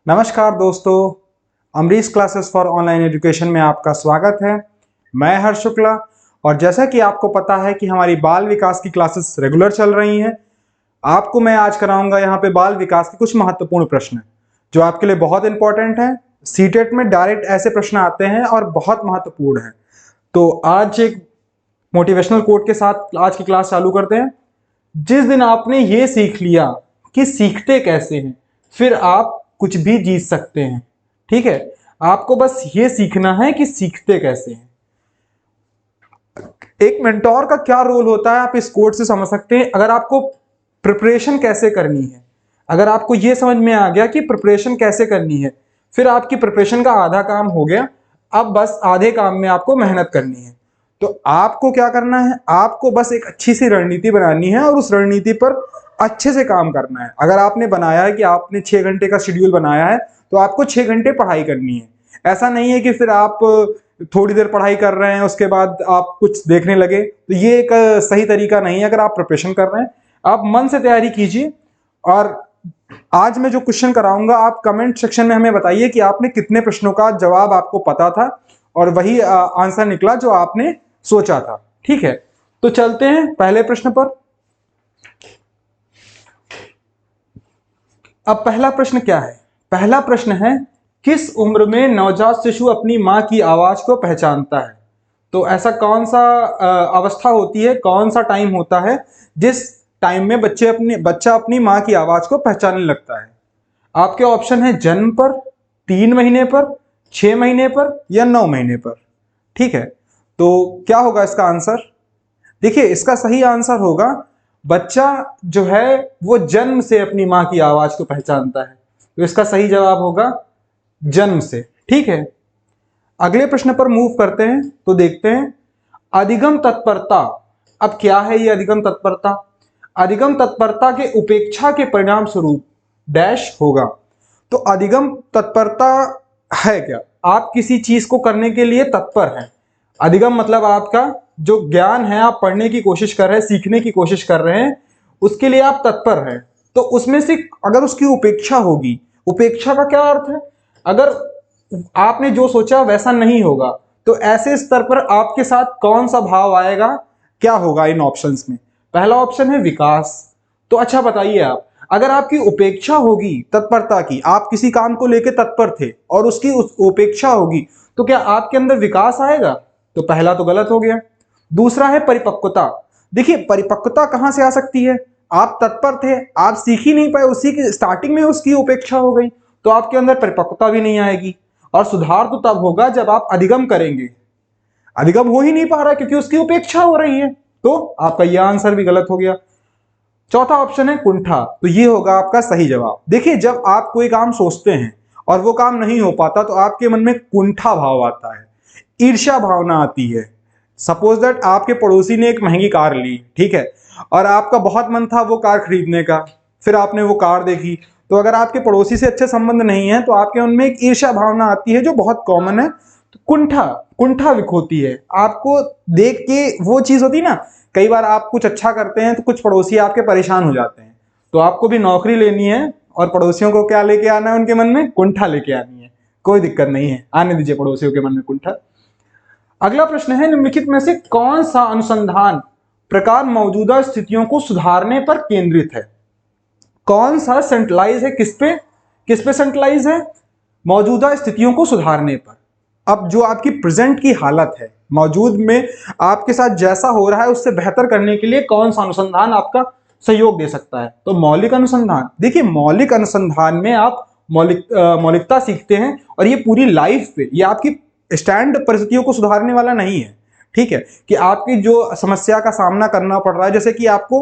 नमस्कार दोस्तों, Amrish classes for online education में आपका स्वागत है। मैं हर्ष शुक्ला और जैसा कि आपको पता है कि हमारी बाल विकास की क्लासेस रेगुलर चल रही हैं। आपको मैं आज कराऊंगा यहाँ पे बाल विकास के कुछ महत्वपूर्ण प्रश्न जो आपके लिए बहुत इंपॉर्टेंट हैं। सीटेट में डायरेक्ट ऐसे प्रश्न आते हैं और बहुत महत्वपूर्ण हैं। तो आज एक मोटिवेशनल कोट के साथ आज की क्लास चालू करते हैं। जिस दिन आपने ये सीख लिया कि सीखते कैसे हैं, फिर आप कुछ भी जीत सकते हैं। ठीक है, आपको बस ये सीखना है कि सीखते कैसे हैं। एक मेंटोर का क्या रोल होता है आप इस कोट से समझ सकते हैं। अगर आपको प्रिपरेशन कैसे करनी है, अगर आपको ये समझ में आ गया कि प्रिपरेशन कैसे करनी है, फिर आपकी प्रिपरेशन का आधा काम हो गया। अब बस आधे काम में आपको मेहनत करनी है। तो आपको क्या करना है, आपको बस एक अच्छी सी रणनीति बनानी है और उस रणनीति पर अच्छे से काम करना है। अगर आपने बनाया है कि आपने 6 घंटे का शेड्यूल बनाया है तो आपको 6 घंटे पढ़ाई करनी है। ऐसा नहीं है कि फिर आप थोड़ी देर पढ़ाई कर रहे हैं उसके बाद आप कुछ देखने लगे, तो ये एक सही तरीका नहीं है। अगर आप प्रिपरेशन कर रहे हैं, आप मन से तैयारी कीजिए। और आज मैं जो क्वेश्चन कराऊंगा, आप कमेंट सेक्शन में हमें बताइए कि आपने कितने प्रश्नों का जवाब आपको पता था और वही आंसर निकला जो आपने सोचा था। ठीक है, तो चलते हैं पहले प्रश्न पर। अब पहला प्रश्न क्या है? पहला प्रश्न है, किस उम्र में नवजात शिशु अपनी मां की आवाज को पहचानता है? तो ऐसा कौन सा अवस्था होती है, कौन सा टाइम होता है जिस टाइम में बच्चा अपनी मां की आवाज को पहचानने लगता है? आपके ऑप्शन है जन्म पर, 3 महीने पर, 6 महीने पर या 9 महीने पर। ठीक है, तो क्या होगा इसका आंसर? देखिए, इसका सही आंसर होगा, बच्चा जो है वो जन्म से अपनी मां की आवाज को पहचानता है। तो इसका सही जवाब होगा जन्म से। ठीक है, अगले प्रश्न पर मूव करते हैं। तो देखते हैं अधिगम तत्परता। अब क्या है ये अधिगम तत्परता? अधिगम तत्परता के उपेक्षा के परिणाम स्वरूप डैश होगा। तो अधिगम तत्परता है क्या? आप किसी चीज को करने के लिए तत्पर हैं। अधिगम मतलब आपका जो ज्ञान है, आप पढ़ने की कोशिश कर रहे हैं, सीखने की कोशिश कर रहे हैं, उसके लिए आप तत्पर हैं। तो उसमें से अगर उसकी उपेक्षा होगी, उपेक्षा का क्या अर्थ है? अगर आपने जो सोचा वैसा नहीं होगा, तो ऐसे स्तर पर आपके साथ कौन सा भाव आएगा, क्या होगा इन ऑप्शंस में? पहला ऑप्शन है विकास। तो अच्छा बताइए आप, अगर आपकी उपेक्षा होगी तत्परता की, आप किसी काम को लेकर तत्पर थे और उसकी उपेक्षा होगी, तो क्या आपके अंदर विकास आएगा? तो पहला तो गलत हो गया। दूसरा है परिपक्वता। देखिए, परिपक्वता कहां से आ सकती है? आप तत्पर थे, आप सीख ही नहीं पाए, उसी की स्टार्टिंग में उसकी उपेक्षा हो गई, तो आपके अंदर परिपक्वता भी नहीं आएगी। और सुधार तो तब होगा जब आप अधिगम करेंगे। अधिगम हो ही नहीं पा रहा क्योंकि उसकी उपेक्षा हो रही है, तो आपका यह आंसर भी गलत हो गया। चौथा ऑप्शन है कुंठा। तो ये होगा आपका सही जवाब। देखिए, जब आप कोई काम सोचते हैं और वो काम नहीं हो पाता, तो आपके मन में कुंठा भाव आता है, ईर्ष्या भावना आती है। सपोज दैट आपके पड़ोसी ने एक महंगी कार ली, ठीक है, और आपका बहुत मन था वो कार खरीदने का। फिर आपने वो कार देखी, तो अगर आपके पड़ोसी से अच्छे संबंध नहीं है तो आपके मन में एक ईर्ष्या भावना आती है जो बहुत कॉमन है। तो कुंठा कुंठा होती है आपको देख के। वो चीज होती है ना, कई बार आप कुछ अच्छा करते हैं तो कुछ पड़ोसी आपके परेशान हो जाते हैं, तो आपको भी नौकरी लेनी है और पड़ोसियों को क्या लेके आना है, उनके मन में कुंठा लेके आनी है। कोई दिक्कत नहीं है, आने दीजिए पड़ोसियों के मन में कुंठा। अगला प्रश्न है, निम्नलिखित में से कौन सा अनुसंधान प्रकार मौजूदा स्थितियों को सुधारने पर केंद्रित है? कौन सा सेंट्रलाइज है, किस पे सेंट्रलाइज है? मौजूदा स्थितियों को सुधारने पर। अब जो आपकी प्रेजेंट की हालत है, मौजूद में आपके साथ जैसा हो रहा है उससे बेहतर करने के लिए कौन सा अनुसंधान आपका सहयोग दे सकता है? तो मौलिक अनुसंधान। देखिए, मौलिक अनुसंधान में आप मौलिकता सीखते हैं और ये पूरी लाइफ पे, ये आपकी स्टैंड परिस्थितियों को सुधारने वाला नहीं है। ठीक है, कि आपकी जो समस्या का सामना करना पड़ रहा है, जैसे कि आपको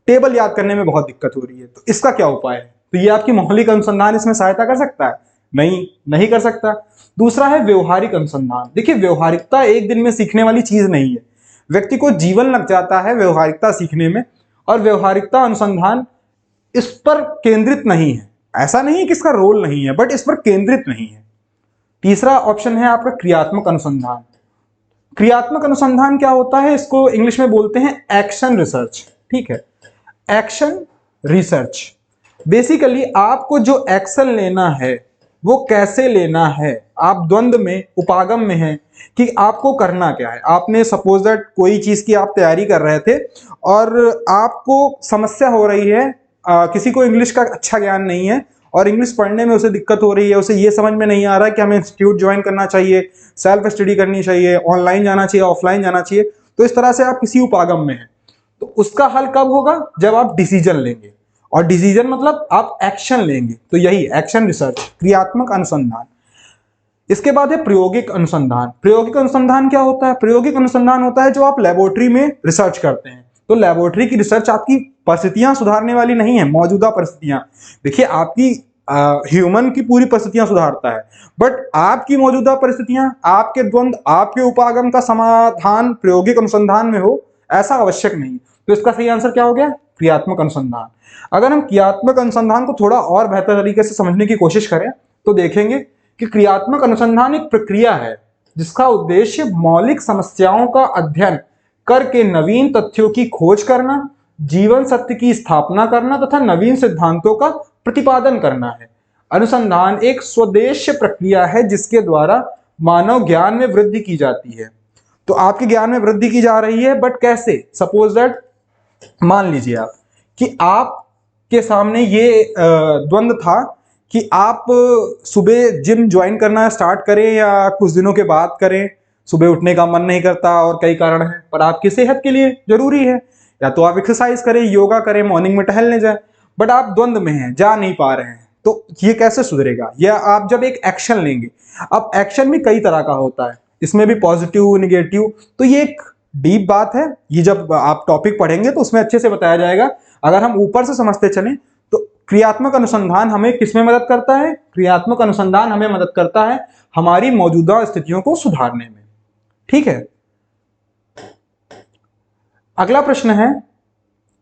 टेबल याद करने में बहुत दिक्कत हो रही है, तो इसका क्या उपाय है? तो ये आपकी मौलिक अनुसंधान इसमें सहायता कर सकता है? नहीं कर सकता। दूसरा है व्यवहारिक अनुसंधान। देखिए, व्यवहारिकता एक दिन में सीखने वाली चीज नहीं है, व्यक्ति को जीवन लग जाता है व्यवहारिकता सीखने में, और व्यवहारिकता अनुसंधान इस पर केंद्रित नहीं है। ऐसा नहीं है कि इसका रोल नहीं है, बट इस पर केंद्रित नहीं है। तीसरा ऑप्शन है आपका क्रियात्मक अनुसंधान। क्रियात्मक अनुसंधान क्या होता है? इसको इंग्लिश में बोलते हैं एक्शन रिसर्च। ठीक है, एक्शन रिसर्च। बेसिकली आपको जो एक्शन लेना है वो कैसे लेना है। आप द्वंद्व में, उपागम में हैं कि आपको करना क्या है। आपने सपोज दैट कोई चीज की आप तैयारी कर रहे थे और आपको समस्या हो रही है, किसी को इंग्लिश का अच्छा ज्ञान नहीं है और इंग्लिश पढ़ने में उसे दिक्कत हो रही है, उसे ये समझ में नहीं आ रहा है कि हमें इंस्टीट्यूट ज्वाइन करना चाहिए, सेल्फ स्टडी करनी चाहिए, ऑनलाइन जाना चाहिए, ऑफलाइन जाना चाहिए। तो इस तरह से आप किसी उपागम में हैं, तो उसका हल कब होगा, जब आप डिसीजन लेंगे। और डिसीजन मतलब आप एक्शन लेंगे, तो यही एक्शन रिसर्च, क्रियात्मक अनुसंधान। इसके बाद है प्रायोगिक अनुसंधान। प्रायोगिक अनुसंधान क्या होता है? प्रायोगिक अनुसंधान होता है जो आप लेबोरेटरी में रिसर्च करते हैं। तो लेबोरेटरी की रिसर्च आपकी परिस्थितियां सुधारने वाली नहीं है, मौजूदा परिस्थितियां। देखिए, आपकी ह्यूमन की पूरी परिस्थितियां सुधारता है, बट आपकी मौजूदा परिस्थितियां, आपके द्वंद्व, आपके उपागम का समाधान प्रायोगिक अनुसंधान में हो, ऐसा आवश्यक नहीं। तो इसका सही आंसर क्या हो गया? क्रियात्मक अनुसंधान। अगर हम क्रियात्मक अनुसंधान को थोड़ा और बेहतर तरीके से समझने की कोशिश करें तो देखेंगे कि क्रियात्मक अनुसंधान एक प्रक्रिया है जिसका उद्देश्य मौलिक समस्याओं का अध्ययन करके नवीन तथ्यों की खोज करना, जीवन सत्य की स्थापना करना तथा नवीन सिद्धांतों का प्रतिपादन करना है। अनुसंधान एक स्वदेश्य प्रक्रिया है जिसके द्वारा मानव ज्ञान में वृद्धि की जाती है। तो आपके ज्ञान में वृद्धि की जा रही है, बट कैसे? सपोज दैट मान लीजिए आप कि आपके सामने ये द्वंद्व था कि आप सुबह जिम ज्वाइन करना स्टार्ट करें या कुछ दिनों के बाद करें। सुबह उठने का मन नहीं करता और कई कारण हैं, पर आपकी सेहत के लिए जरूरी है। या तो आप एक्सरसाइज करें, योगा करें, मॉर्निंग में टहलने जाएं, बट आप द्वंद्व में हैं, जा नहीं पा रहे हैं। तो ये कैसे सुधरेगा? या आप जब एक एक्शन लेंगे, अब एक्शन भी कई तरह का होता है, इसमें भी पॉजिटिव, निगेटिव। तो ये एक डीप बात है, ये जब आप टॉपिक पढ़ेंगे तो उसमें अच्छे से बताया जाएगा। अगर हम ऊपर से समझते चलें तो क्रियात्मक अनुसंधान हमें किसमें मदद करता है? क्रियात्मक अनुसंधान हमें मदद करता है हमारी मौजूदा स्थितियों को सुधारने में। ठीक है, अगला प्रश्न है,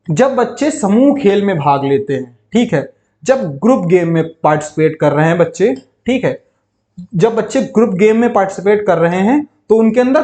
जब बच्चे समूह खेल में भाग लेते हैं, ठीक है, जब ग्रुप गेम में पार्टिसिपेट कर रहे हैं बच्चे, ठीक है, जब बच्चे ग्रुप गेम में पार्टिसिपेट कर रहे हैं तो उनके अंदर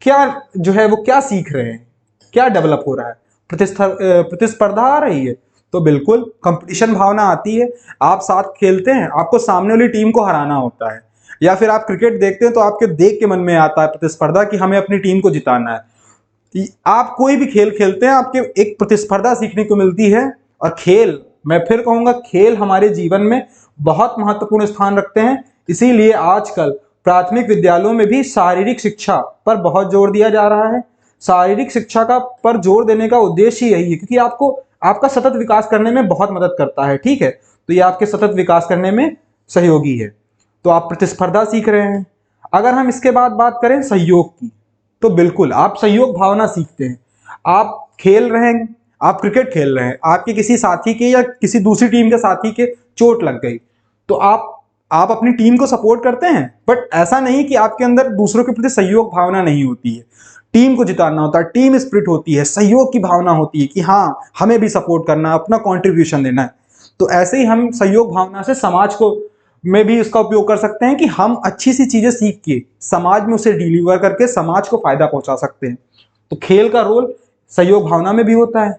क्या जो है वो क्या सीख रहे हैं, क्या डेवलप हो रहा है? प्रतिस्पर्धा आ रही है, तो बिल्कुल कंपटीशन भावना आती है। आप साथ खेलते हैं, आपको सामने वाली टीम को हराना होता है, या फिर आप क्रिकेट देखते हैं तो आपके देख के मन में आता है प्रतिस्पर्धा कि हमें अपनी टीम को जिताना है। आप कोई भी खेल खेलते हैं, आपके एक प्रतिस्पर्धा सीखने को मिलती है। और खेल, मैं फिर कहूंगा, खेल हमारे जीवन में बहुत महत्वपूर्ण स्थान रखते हैं। इसीलिए आजकल प्राथमिक विद्यालयों में भी शारीरिक शिक्षा पर बहुत जोर दिया जा रहा है। शारीरिक शिक्षा का पर जोर देने का उद्देश्य यही है क्योंकि आपको आपका सतत विकास करने में बहुत मदद करता है। ठीक है, तो ये आपके सतत विकास करने में सहयोगी है। तो आप प्रतिस्पर्धा सीख रहे हैं। अगर हम इसके बाद बात करें सहयोग की, तो बिल्कुल आप सहयोग भावना सीखते हैं। आप खेल रहे हैं, आप क्रिकेट खेल रहे हैं, आपके किसी साथी के या किसी दूसरी टीम के साथी के चोट लग गई, तो आप अपनी टीम को सपोर्ट करते हैं, बट ऐसा नहीं कि आपके अंदर दूसरों के प्रति सहयोग भावना नहीं होती है। टीम को जिताना होता है, टीम स्पिरिट होती है, सहयोग की भावना होती है कि हाँ, हमें भी सपोर्ट करना है, अपना कॉन्ट्रीब्यूशन देना है। तो ऐसे ही हम सहयोग भावना से समाज को में भी इसका उपयोग कर सकते हैं कि हम अच्छी सी चीजें सीख के समाज में उसे डिलीवर करके समाज को फायदा पहुंचा सकते हैं। तो खेल का रोल सहयोग भावना में भी होता है।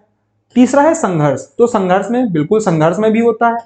तीसरा है संघर्ष, तो संघर्ष में बिल्कुल संघर्ष में भी होता है।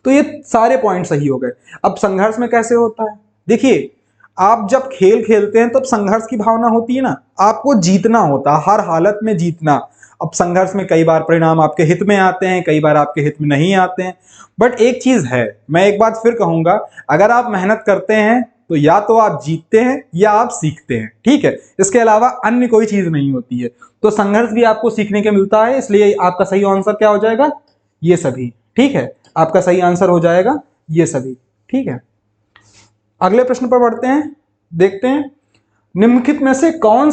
तो ये सारे पॉइंट सही हो गए। अब संघर्ष में कैसे होता है? देखिए, आप जब खेल खेलते हैं तब संघर्ष की भावना होती है ना, आपको जीतना होता है, हर हालत में जीतना। अब संघर्ष में कई बार परिणाम आपके हित में आते हैं, कई बार आपके हित में नहीं आते हैं, बट एक चीज है, मैं एक बात फिर कहूंगा, अगर आप मेहनत करते हैं तो या तो आप जीतते हैं या आप सीखते हैं। ठीक है, इसके अलावा अन्य कोई चीज नहीं होती है। तो संघर्ष भी आपको सीखने के मिलता है, इसलिए आपका सही आंसर क्या हो जाएगा? ये सभी। ठीक है, आपका सही आंसर हो जाएगा ये सभी। ठीक है, अगले प्रश्न पर बढ़ते हैं, देखते हैं निम्नलिखित में से कौन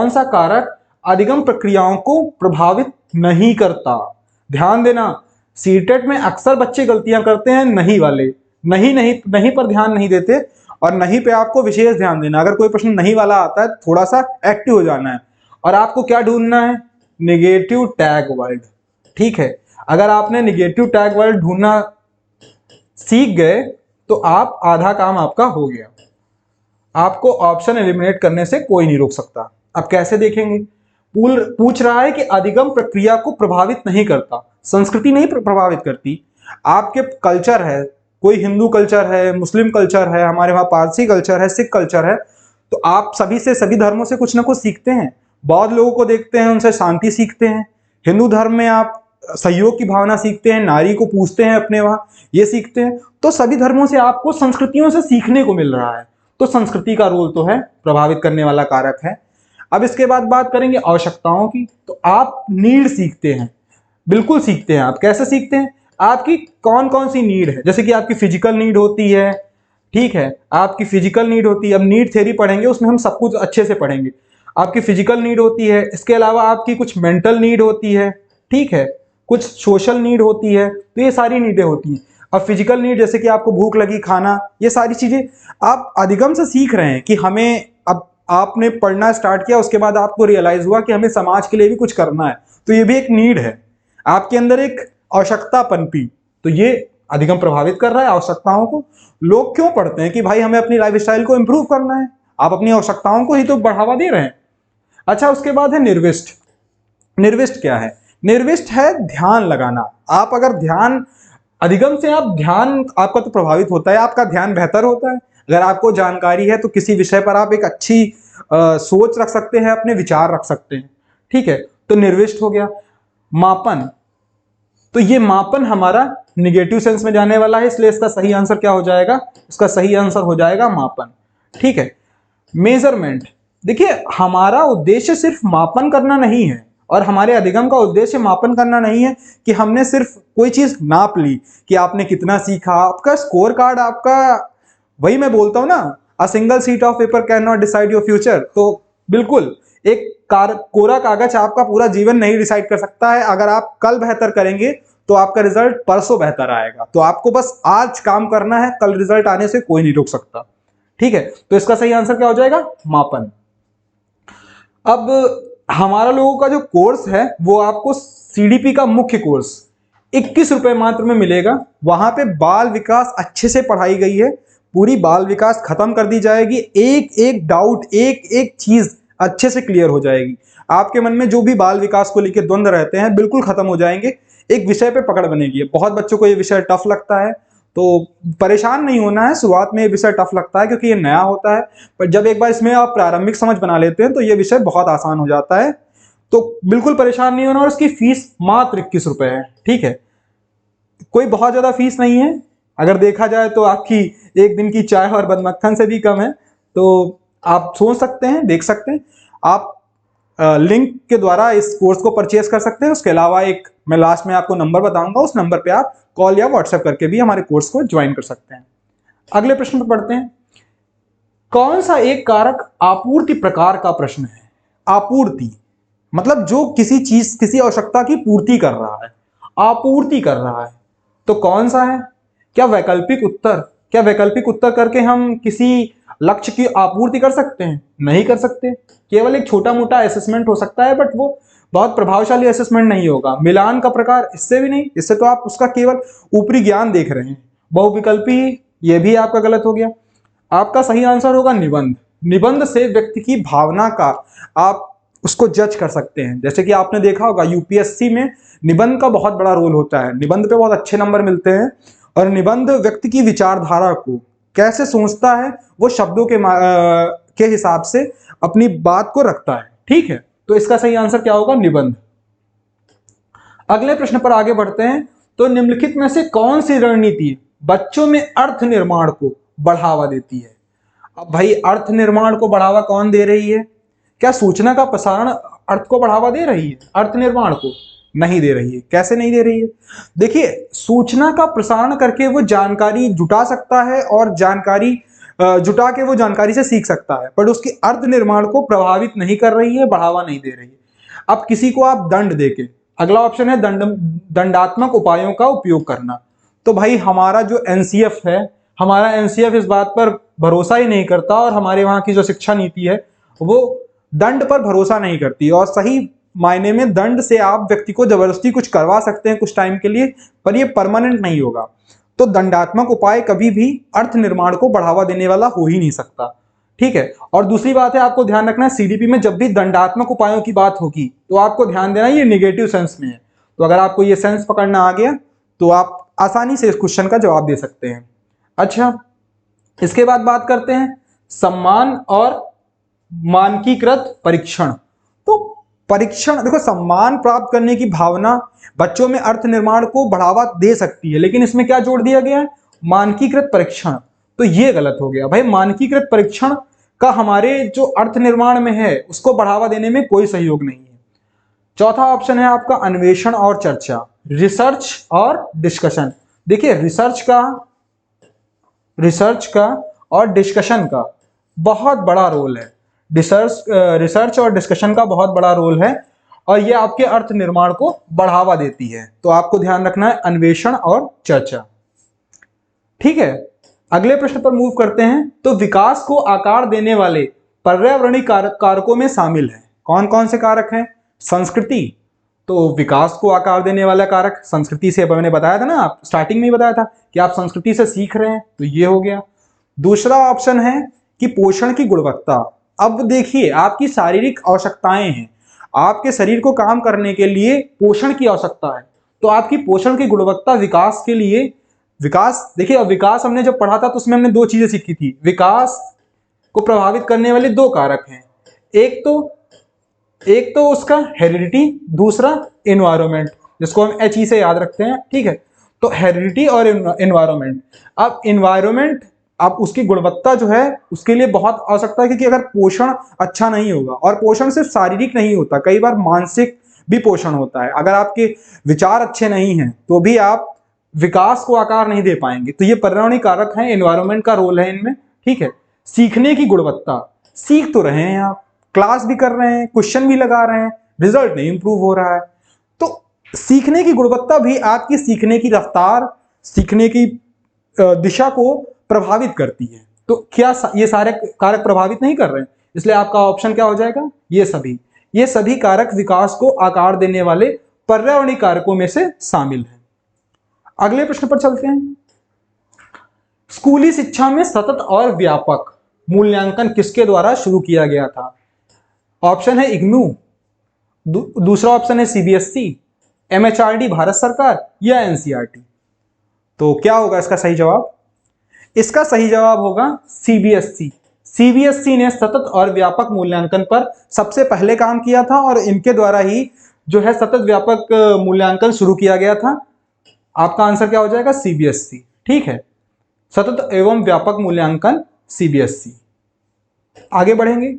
सा कारक अधिगम प्रक्रियाओं को प्रभावित नहीं करता? ध्यान देना, सीटेट में अक्सर बच्चे गलतियां करते हैं नहीं वाले, नहीं पर ध्यान नहीं देते, और नहीं पे आपको विशेष ध्यान देना। अगर कोई प्रश्न नहीं वाला आता है थोड़ा सा एक्टिव हो जाना है, और आपको क्या ढूंढना है? Negative tag word. ठीक है, अगर आपने निगेटिव टैग वर्ड ढूंढना सीख गए तो आप आधा काम आपका हो गया। आपको ऑप्शन एलिमिनेट करने से कोई नहीं रोक सकता। अब कैसे देखेंगे? पूछ रहा है कि अधिगम प्रक्रिया को प्रभावित नहीं करता, संस्कृति नहीं प्रभावित करती, आपके कल्चर है, कोई हिंदू कल्चर है, मुस्लिम कल्चर है, हमारे वहाँ पारसी कल्चर है, सिख कल्चर है, तो आप सभी से, सभी धर्मों से कुछ ना कुछ सीखते हैं। बौद्ध लोगों को देखते हैं, उनसे शांति सीखते हैं। हिंदू धर्म में आप सहयोग की भावना सीखते हैं, नारी को पूजते हैं अपने वहाँ, ये सीखते हैं। तो सभी धर्मों से आपको संस्कृतियों से सीखने को मिल रहा है। तो संस्कृति का रोल तो है, प्रभावित करने वाला कारक है। अब इसके बाद बात करेंगे आवश्यकताओं की। तो आप नीड सीखते हैं, बिल्कुल सीखते हैं। आप कैसे सीखते हैं? आपकी कौन कौन सी नीड है, जैसे कि आपकी फिजिकल नीड होती है, ठीक है, आपकी फिजिकल नीड होती है। अब नीड थ्योरी पढ़ेंगे, उसमें हम सब कुछ अच्छे से पढ़ेंगे। आपकी फिजिकल नीड होती है, इसके अलावा आपकी कुछ मेंटल नीड होती है, ठीक है, कुछ सोशल नीड होती है। तो ये सारी नीडें होती हैं। अब फिजिकल नीड जैसे कि आपको भूख लगी, खाना, ये सारी चीजें आप अधिगम से सीख रहे हैं कि हमें, अब आपने पढ़ना स्टार्ट किया, उसके बाद आपको रियलाइज हुआ कि हमें समाज के लिए भी कुछ करना है, तो ये भी एक नीड है। आपके अंदर एक आवश्यकता पनपी, तो ये अधिगम प्रभावित कर रहा है आवश्यकताओं को। लोग क्यों पढ़ते हैं? कि भाई हमें अपनी लाइफस्टाइल को इंप्रूव करना है। आप अपनी आवश्यकताओं को ही तो बढ़ावा दे रहे हैं। अच्छा, उसके बाद है निर्विष्ट। निर्विष्ट क्या है? निर्विष्ट है ध्यान लगाना। आप अगर ध्यान, अधिगम से आप ध्यान, आपका तो प्रभावित होता है, आपका ध्यान बेहतर होता है। अगर आपको जानकारी है तो किसी विषय पर आप एक अच्छी सोच रख सकते हैं, अपने विचार रख सकते हैं, ठीक है। तो निर्विष्ट हो गया। मापन, तो ये मापन हमारा निगेटिव सेंस में जाने वाला है, इसलिए इसका सही आंसर क्या हो जाएगा? इसका सही आंसर हो जाएगा मापन, ठीक है। मेजरमेंट, देखिए हमारा उद्देश्य सिर्फ मापन करना नहीं है, और हमारे अधिगम का उद्देश्य मापन करना नहीं है कि हमने सिर्फ कोई चीज नाप ली कि आपने कितना सीखा। आपका स्कोर कार्ड, आपका, वही मैं बोलता हूं ना, a single seat of paper can not decide your future. तो बिल्कुल एक कोरा कागज आपका पूरा जीवन नहीं डिसाइड कर सकता है। अगर आप कल बेहतर करेंगे तो आपका रिजल्ट परसों बेहतर आएगा। तो आपको बस आज काम करना है, कल रिजल्ट आने से कोई नहीं रोक सकता, ठीक है। तो इसका सही आंसर क्या हो जाएगा? मापन। अब हमारा लोगों का जो कोर्स है वो आपको सीडीपी का मुख्य कोर्स 21 रुपए मात्र में मिलेगा। वहां पे बाल विकास अच्छे से पढ़ाई गई है, पूरी बाल विकास खत्म कर दी जाएगी। एक एक डाउट, एक एक चीज अच्छे से क्लियर हो जाएगी। आपके मन में जो भी बाल विकास को लेकर द्वंद्व रहते हैं बिल्कुल खत्म हो जाएंगे। एक विषय पे पकड़ बनेगी। बहुत बच्चों को ये विषय टफ लगता है, तो परेशान नहीं होना है। शुरुआत में ये विषय टफ लगता है क्योंकि ये नया होता है, पर जब एक बार इसमें आप प्रारंभिक समझ बना लेते हैं तो ये विषय बहुत आसान हो जाता है। तो बिल्कुल परेशान नहीं होना। और इसकी फीस मात्र 21 रुपए है, ठीक है, कोई बहुत ज्यादा फीस नहीं है। अगर देखा जाए तो आपकी एक दिन की चाय और बदमक्खन से भी कम है। तो आप सोच सकते हैं, देख सकते हैं। आप लिंक के द्वारा इस कोर्स को परचेज कर सकते हैं। उसके अलावा एक मैं लास्ट में आपको नंबर बताऊंगा, उस नंबर पे आप कॉल या व्हाट्सएप करके भी हमारे कोर्स को ज्वाइन कर सकते हैं। अगले प्रश्न पर पढ़ते हैं। कौन सा एक कारक आपूर्ति प्रकार का प्रश्न है? आपूर्ति मतलब जो किसी चीज, किसी आवश्यकता की पूर्ति कर रहा है, आपूर्ति कर रहा है, तो कौन सा है? क्या वैकल्पिक उत्तर? क्या वैकल्पिक उत्तर करके हम किसी लक्ष्य की आपूर्ति कर सकते हैं? नहीं कर सकते। केवल एक छोटा मोटा असेसमेंट हो सकता है, बट वो बहुत प्रभावशाली असेसमेंट नहीं होगा। मिलान का प्रकार, इससे भी नहीं, इससे तो आप उसका केवल ऊपरी ज्ञान देख रहे हैं। बहुविकल्पी, ये भी आपका गलत हो गया। आपका सही आंसर होगा निबंध। निबंध से व्यक्ति की भावना का आप उसको जज कर सकते हैं। जैसे कि आपने देखा होगा यूपीएससी में निबंध का बहुत बड़ा रोल होता है। निबंध पे बहुत अच्छे नंबर मिलते हैं, और निबंध व्यक्ति की विचारधारा को कैसे सोचता है, वो शब्दों के हिसाब से अपनी बात को रखता है, ठीक है। तो इसका सही आंसर क्या होगा? निबंध। अगले प्रश्न पर आगे बढ़ते हैं। तो निम्नलिखित में से कौन सी रणनीति बच्चों में अर्थ निर्माण को बढ़ावा देती है? अब भाई अर्थ निर्माण को बढ़ावा कौन दे रही है? क्या सूचना का प्रसारण अर्थ को बढ़ावा दे रही है? अर्थ निर्माण को नहीं दे रही है। कैसे नहीं दे रही है? देखिए, सूचना का प्रसारण करके वो जानकारी जुटा सकता है, और जानकारी जुटा के वो जानकारी से सीख सकता है, पर उसके अर्थ निर्माण को प्रभावित नहीं कर रही है, बढ़ावा नहीं दे रही है। अब किसी को आप दंड देके, अगला ऑप्शन है दंडात्मक उपायों का उपयोग करना। तो भाई हमारा जो एनसीएफ है, हमारा एनसीएफ इस बात पर भरोसा ही नहीं करता, और हमारे वहां की जो शिक्षा नीति है वो दंड पर भरोसा नहीं करती। और सही मायने में दंड से आप व्यक्ति को जबरदस्ती कुछ करवा सकते हैं कुछ टाइम के लिए, पर ये परमानेंट नहीं होगा। तो दंडात्मक उपाय कभी भी अर्थ निर्माण को बढ़ावा देने वाला हो ही नहीं सकता, ठीक है। और दूसरी बात है, आपको ध्यान रखना है, सीडीपी में जब भी दंडात्मक उपायों की बात होगी तो आपको ध्यान देना ये निगेटिव सेंस में है। तो अगर आपको ये सेंस पकड़ना आ गया तो आप आसानी से इस क्वेश्चन का जवाब दे सकते हैं। अच्छा, इसके बाद बात करते हैं सम्मान और मानकीकृत परीक्षण। तो परीक्षण, देखो, सम्मान प्राप्त करने की भावना बच्चों में अर्थ निर्माण को बढ़ावा दे सकती है, लेकिन इसमें क्या जोड़ दिया गया है, मानकीकृत परीक्षण। तो ये गलत हो गया भाई, मानकीकृत परीक्षण का हमारे जो अर्थ निर्माण में है उसको बढ़ावा देने में कोई सहयोग नहीं है। चौथा ऑप्शन है आपका अन्वेषण और चर्चा, रिसर्च और डिस्कशन। देखिए, रिसर्च का और डिस्कशन का बहुत बड़ा रोल है। रिसर्च और डिस्कशन का बहुत बड़ा रोल है और ये आपके अर्थ निर्माण को बढ़ावा देती है। तो आपको ध्यान रखना है अन्वेषण और चर्चा। ठीक है, अगले प्रश्न पर मूव करते हैं। तो विकास को आकार देने वाले पर्यावरणीय कारकों में शामिल है, कौन कौन से कारक हैं? संस्कृति, तो विकास को आकार देने वाला कारक संस्कृति से, मैंने बताया था ना, आप स्टार्टिंग में ही बताया था कि आप संस्कृति से सीख रहे हैं, तो ये हो गया। दूसरा ऑप्शन है कि पोषण की गुणवत्ता। अब देखिए, आपकी शारीरिक आवश्यकताएं हैं, आपके शरीर को काम करने के लिए पोषण की आवश्यकता है, तो आपकी पोषण की गुणवत्ता विकास के लिए, देखिए, अब विकास हमने जब पढ़ा था तो उसमें हमने दो चीजें सीखी थी। विकास को प्रभावित करने वाले दो कारक हैं, एक तो उसका हेरिडिटी, दूसरा एनवायरमेंट, जिसको हम HE से याद रखते हैं। ठीक है, तो हेरिडिटी और एनवायरमेंट। अब एनवायरमेंट, अब उसकी गुणवत्ता जो है उसके लिए बहुत आवश्यकता है, क्योंकि अगर पोषण अच्छा नहीं होगा, और पोषण सिर्फ शारीरिक नहीं होता, कई बार मानसिक भी पोषण होता है। अगर आपके विचार अच्छे नहीं हैं तो भी आप विकास को आकार नहीं दे पाएंगे। तो ये पर्यावरणीय कारक हैं, एनवायरमेंट का रोल है इनमें। ठीक है, सीखने की गुणवत्ता, सीख तो रहे हैं आप, क्लास भी कर रहे हैं, क्वेश्चन भी लगा रहे हैं, रिजल्ट नहीं इंप्रूव हो रहा है, तो सीखने की गुणवत्ता भी आपकी सीखने की रफ्तार, सीखने की दिशा को प्रभावित करती है। तो क्या ये सारे कारक प्रभावित नहीं कर रहे हैं? इसलिए आपका ऑप्शन क्या हो जाएगा, ये सभी कारक विकास को आकार देने वाले पर्यावरणीय कारकों में से शामिल है। अगले प्रश्न पर चलते हैं। स्कूली शिक्षा में सतत और व्यापक मूल्यांकन किसके द्वारा शुरू किया गया था? ऑप्शन है इग्नू, दूसरा ऑप्शन है CBSE, MHRD भारत सरकार, या NCERT। तो क्या होगा इसका सही जवाब? इसका सही जवाब होगा CBSE। CBSE ने सतत और व्यापक मूल्यांकन पर सबसे पहले काम किया था और इनके द्वारा ही जो है सतत व्यापक मूल्यांकन शुरू किया गया था। आपका आंसर क्या हो जाएगा? CBSE। ठीक है, सतत एवं व्यापक मूल्यांकन CBSE। आगे बढ़ेंगे।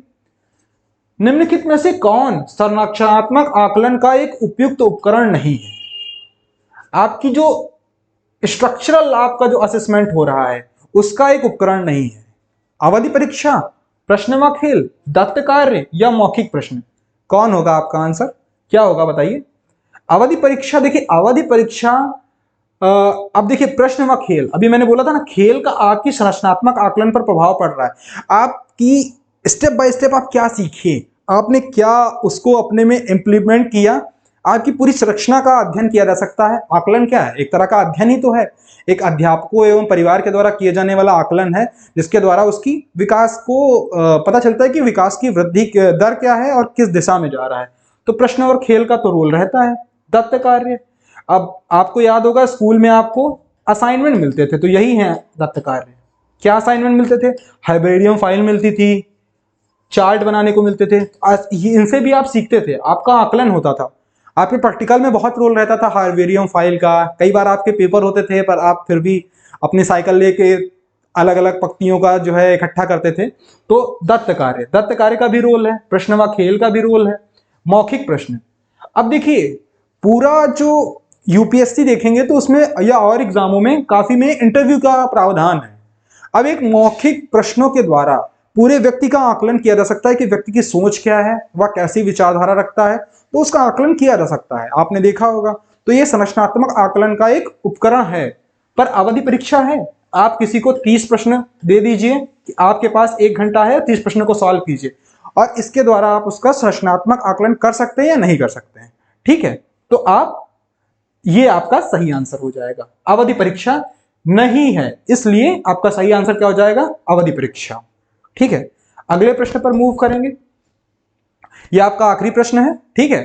निम्नलिखित में से कौन संरचनात्मक आकलन का एक उपयुक्त उपकरण नहीं है? आपकी जो स्ट्रक्चरल आपका जो असेसमेंट हो रहा है उसका एक उपकरण नहीं है। अवधि परीक्षा, प्रश्नवा खेल, दत्त कार्य, या मौखिक प्रश्न, कौन होगा आपका आंसर? क्या होगा बताइए? अवधि परीक्षा, देखिए अवधि परीक्षा, अब देखिए प्रश्न व खेल, अभी मैंने बोला था ना, खेल का आपकी संरचनात्मक आकलन पर प्रभाव पड़ रहा है। आपकी स्टेप बाय स्टेप आप क्या सीखे, आपने क्या उसको अपने में इंप्लीमेंट किया, आपकी पूरी संरचना का अध्ययन किया जा सकता है। आकलन क्या है? एक तरह का अध्ययन ही तो है, एक अध्यापकों एवं परिवार के द्वारा किए जाने वाला आकलन है, जिसके द्वारा उसकी विकास को पता चलता है कि विकास की वृद्धि दर क्या है और किस दिशा में जा रहा है। तो प्रश्न और खेल का तो रोल रहता है। दत्त कार्य, अब आपको याद होगा स्कूल में आपको असाइनमेंट मिलते थे, तो यही है दत्त कार्य। क्या असाइनमेंट मिलते थे? हाइब्रेडियम फाइल मिलती थी, चार्ट बनाने को मिलते थे, इनसे भी आप सीखते थे, आपका आकलन होता था। आपके प्रैक्टिकल में बहुत रोल रहता था हाइब्रेडियम फाइल का। कई बार आपके पेपर होते थे पर आप फिर भी अपनी साइकिल लेके अलग अलग पंक्तियों का जो है इकट्ठा करते थे। तो दत्त कार्य का भी रोल है, प्रश्न व खेल का भी रोल है। मौखिक प्रश्न, अब देखिए पूरा जो यूपीएससी देखेंगे तो उसमें या और एग्जामों में काफी में इंटरव्यू का प्रावधान है। अब एक मौखिक प्रश्नों के द्वारा पूरे व्यक्ति का आकलन किया जा सकता है कि व्यक्ति की सोच क्या है, वह कैसी विचारधारा रखता है, तो उसका आकलन किया जा सकता है, आपने देखा होगा। तो यह संरचनात्मक आकलन का एक उपकरण है। पर अवधि परीक्षा है, आप किसी को 30 प्रश्न दे दीजिए कि आपके पास 1 घंटा है, 30 प्रश्न को सॉल्व कीजिए, और इसके द्वारा आप उसका संरचनात्मक आकलन कर सकते हैं या नहीं कर सकते हैं। ठीक है, तो आप, ये आपका सही आंसर हो जाएगा। अवधि परीक्षा नहीं है, इसलिए आपका सही आंसर क्या हो जाएगा? अवधि परीक्षा। ठीक है, अगले प्रश्न पर मूव करेंगे। यह आपका आखिरी प्रश्न है। ठीक है,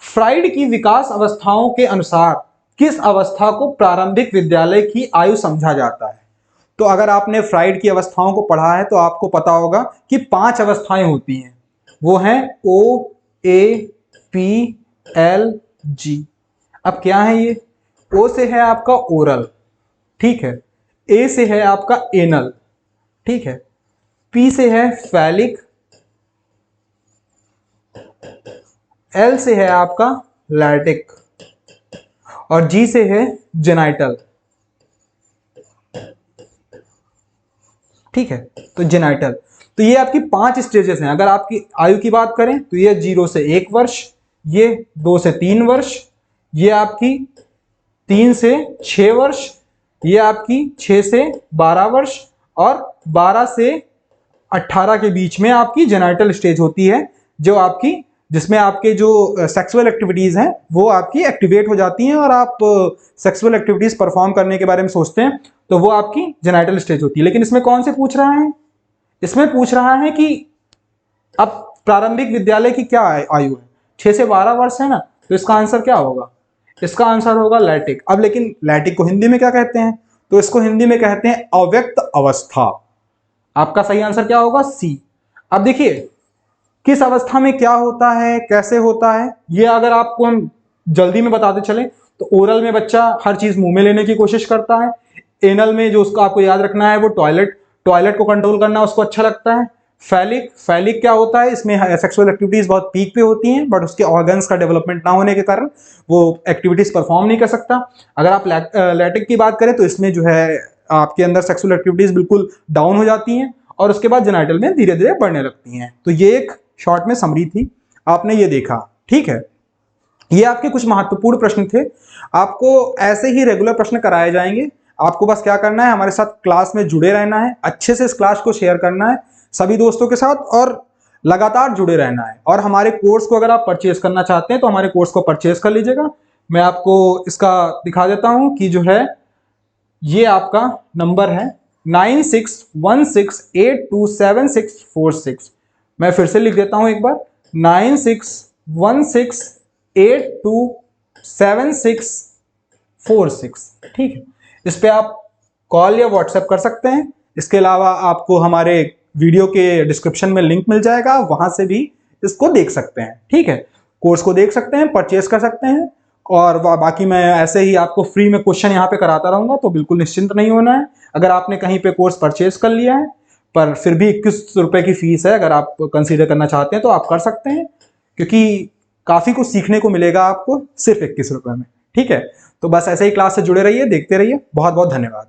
फ्राइड की विकास अवस्थाओं के अनुसार किस अवस्था को प्रारंभिक विद्यालय की आयु समझा जाता है? तो अगर आपने फ्राइड की अवस्थाओं को पढ़ा है तो आपको पता होगा कि 5 अवस्थाएं होती हैं। वो हैं ओ, ए, पी, एल, जी। अब क्या है ये? ओ से है आपका ओरल, ठीक है। ए से है आपका एनल, ठीक है। पी से है फैलिक, एल से है आपका लैटिक, और जी से है जेनाइटल, ठीक है। तो जेनाइटल, तो ये आपकी 5 स्टेजेस हैं। अगर आपकी आयु की बात करें तो ये 0 से 1 वर्ष, ये 2 से 3 वर्ष, ये आपकी 3 से 6 वर्ष, ये आपकी 6 से 12 वर्ष, और 12 से 18 के बीच में आपकी जेनाइटल स्टेज होती है, जो आपकी जिसमें आपके जो सेक्सुअल एक्टिविटीज हैं वो आपकी एक्टिवेट हो जाती हैं और आप सेक्सुअल एक्टिविटीज परफॉर्म करने के बारे में सोचते हैं, तो वो आपकी जेनाइटल स्टेज होती है। लेकिन इसमें कौन से पूछ रहा है? इसमें पूछ रहा है कि अब प्रारंभिक विद्यालय की क्या आयु है? 6 से 12 वर्ष है ना, तो इसका आंसर क्या होगा? इसका आंसर होगा लैटिक। अब लेकिन लैटिक को हिंदी में क्या कहते हैं? तो इसको हिंदी में कहते हैं अव्यक्त अवस्था। आपका सही आंसर क्या होगा? सी। अब देखिए किस अवस्था में क्या होता है, कैसे होता है, ये अगर आपको हम जल्दी में बताते चलें तो ओरल में बच्चा हर चीज मुंह में लेने की कोशिश करता है। एनल में जो उसको आपको याद रखना है वो टॉयलेट को कंट्रोल करना उसको अच्छा लगता है। फैलिक क्या होता है? इसमें सेक्सुअल एक्टिविटीज बहुत पीक पे होती हैं, बट उसके ऑर्गन्स का डेवलपमेंट ना होने के कारण वो एक्टिविटीज परफॉर्म नहीं कर सकता। अगर आप लैटिक की बात करें तो इसमें जो है आपके अंदर सेक्सुअल एक्टिविटीज बिल्कुल डाउन हो जाती हैं और उसके बाद जेनाइटल में धीरे धीरे बढ़ने लगती हैं। तो ये एक शॉर्ट में समरी थी, आपने ये देखा, ठीक है। ये आपके कुछ महत्वपूर्ण प्रश्न थे। आपको ऐसे ही रेगुलर प्रश्न कराए जाएंगे। आपको बस क्या करना है, हमारे साथ क्लास में जुड़े रहना है, अच्छे से इस क्लास को शेयर करना है सभी दोस्तों के साथ और लगातार जुड़े रहना है। और हमारे कोर्स को अगर आप परचेज करना चाहते हैं तो हमारे कोर्स को परचेज कर लीजिएगा। मैं आपको इसका दिखा देता हूं कि जो है ये आपका नंबर है 9616827646। मैं फिर से लिख देता हूं एक बार, 9616827646, ठीक है। इस पे आप कॉल या व्हाट्सएप कर सकते हैं। इसके अलावा आपको हमारे वीडियो के डिस्क्रिप्शन में लिंक मिल जाएगा, वहां से भी इसको देख सकते हैं, ठीक है। कोर्स को देख सकते हैं, परचेज कर सकते हैं। और बाकी मैं ऐसे ही आपको फ्री में क्वेश्चन यहाँ पे कराता रहूंगा, तो बिल्कुल निश्चिंत नहीं होना है। अगर आपने कहीं पे कोर्स परचेज कर लिया है पर फिर भी 21 रुपए की फीस है, अगर आप कंसीडर करना चाहते हैं तो आप कर सकते हैं, क्योंकि काफी कुछ सीखने को मिलेगा आपको सिर्फ 21 रुपए में, ठीक है। तो बस ऐसे ही क्लास से जुड़े रहिए, देखते रहिए। बहुत बहुत धन्यवाद।